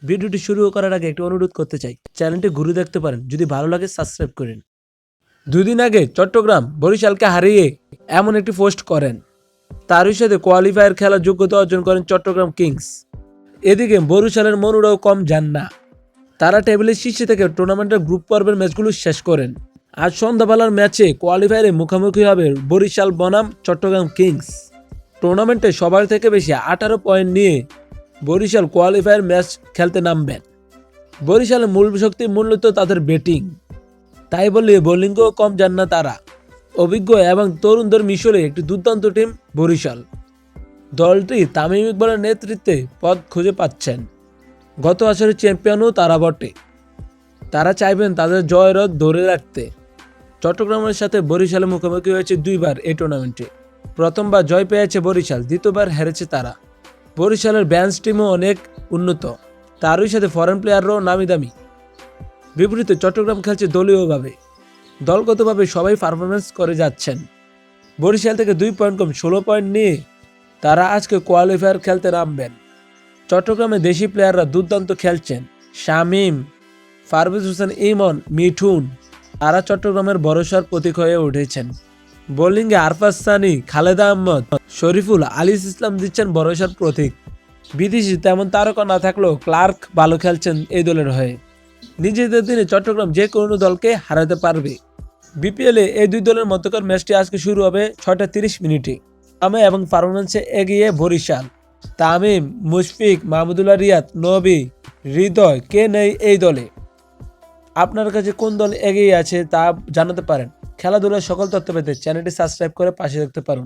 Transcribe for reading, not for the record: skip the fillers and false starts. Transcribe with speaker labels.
Speaker 1: ভিডিওটি শুরু করার আগে একটি অনুরোধ করতে চাই, চ্যানেলটি ঘুরে দেখতে পারেন, যদি ভালো লাগে সাবস্ক্রাইব করেন। 2 দিন আগে চট্টগ্রাম বরিশালকে হারিয়ে এমন একটি পোস্ট করেন, তারই সাথে কোয়ালিফায়ার খেলার যোগ্যতা অর্জন করেন চট্টগ্রাম কিংস। এদিকে বরিশালের মনুরাও কম যান না, তারা টেবিলের শীর্ষে থেকে টুর্নামেন্টের গ্রুপ পর্বের ম্যাচগুলো শেষ করেন। আজ সন্ধ্যাবেলার ম্যাচে কোয়ালিফায়ারে মুখোমুখি হবে বরিশাল বনাম চট্টগ্রাম কিংস। টুর্নামেন্টে সবার থেকে বেশি 18 পয়েন্ট নিয়ে বরিশাল কোয়ালিফায়ার ম্যাচ খেলতে নামবেন। বরিশালের মূল শক্তি মূলত তাদের ব্যাটিং, তাই বলে বোলিংকেও কম যান না তারা। অভিজ্ঞ এবং তরুণদের মিশরে একটি দুর্দান্ত টিম বরিশাল। দলটি তামিম ইকবালের নেতৃত্বে পথ খুঁজে পাচ্ছেন। গত আসরের চ্যাম্পিয়নও তারা বটে। তারা চাইবেন তাদের জয়ের রথ ধরে রাখতে। চট্টগ্রামের সাথে বরিশালের মুখোমুখি হয়েছে 2 বার এই টুর্নামেন্টে। প্রথমবার জয় পেয়েছে বরিশাল, দ্বিতীয়বার হেরেছে তারা। বরিশালের ব্যান্স টিমও অনেক উন্নত, তারই সাথে ফরেন প্লেয়াররাও নামি দামি। বিপরীতে চট্টগ্রাম খেলছে দলীয়ভাবে, দলগতভাবে সবাই পারফরমেন্স করে যাচ্ছেন। বরিশাল থেকে 2 পয়েন্ট কম 16 পয়েন্ট নিয়ে তারা আজকে কোয়ালিফায়ার খেলতে নামবেন। চট্টগ্রামে দেশি প্লেয়াররা দুর্দান্ত খেলছেন। শামীম, পারভেজ হোসেন ইমন, মিঠুন, তারা চট্টগ্রামের ভরসার প্রতীক হয়ে উঠেছেন। বোলিংয়ে আরফাজ সানি, খালেদা আহমদ, শরীফুল, আলিস ইসলাম দিচ্ছেন ভরসার প্রতীক। বিদেশি তেমন তারকা না থাকলেও ক্লার্ক ভালো খেলছেন এই দলের হয়ে। নিজেদের দিনে চট্টগ্রাম যে কোনো দলকে হারাতে পারবে। বিপিএলে এই 2 দলের মধ্যকার ম্যাচটি আজকে শুরু হবে 6টা 30 মিনিটে। আমে এবং পারফরমেন্সে এগিয়ে বরিশাল। তামিম, মুশফিক, মাহমুদুল্লাহ রিয়াদ, নবী, হৃদয় কে নেই এই দলে? আপনার কাছে কোন দল এগিয়ে আছে তা জানাতে পারেন। খেলাধুলার সকল তথ্য পেতে চ্যানেলটি সাবস্ক্রাইব করে পাশে দেখতে পারেন।